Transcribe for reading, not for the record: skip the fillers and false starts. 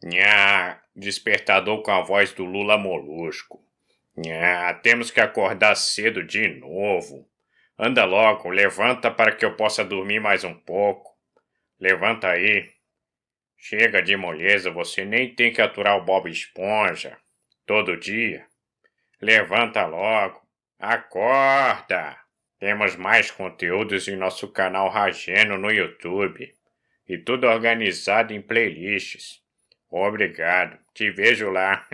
Nha, despertador com a voz do Lula Molusco. Nha, temos que acordar cedo de novo. Anda logo, levanta para que eu possa dormir mais um pouco. Levanta aí. Chega de moleza, você nem tem que aturar o Bob Esponja. Todo dia. Levanta logo. Acorda! Temos mais conteúdos em nosso canal Rageno no YouTube. E tudo organizado em playlists. Obrigado. Te vejo lá.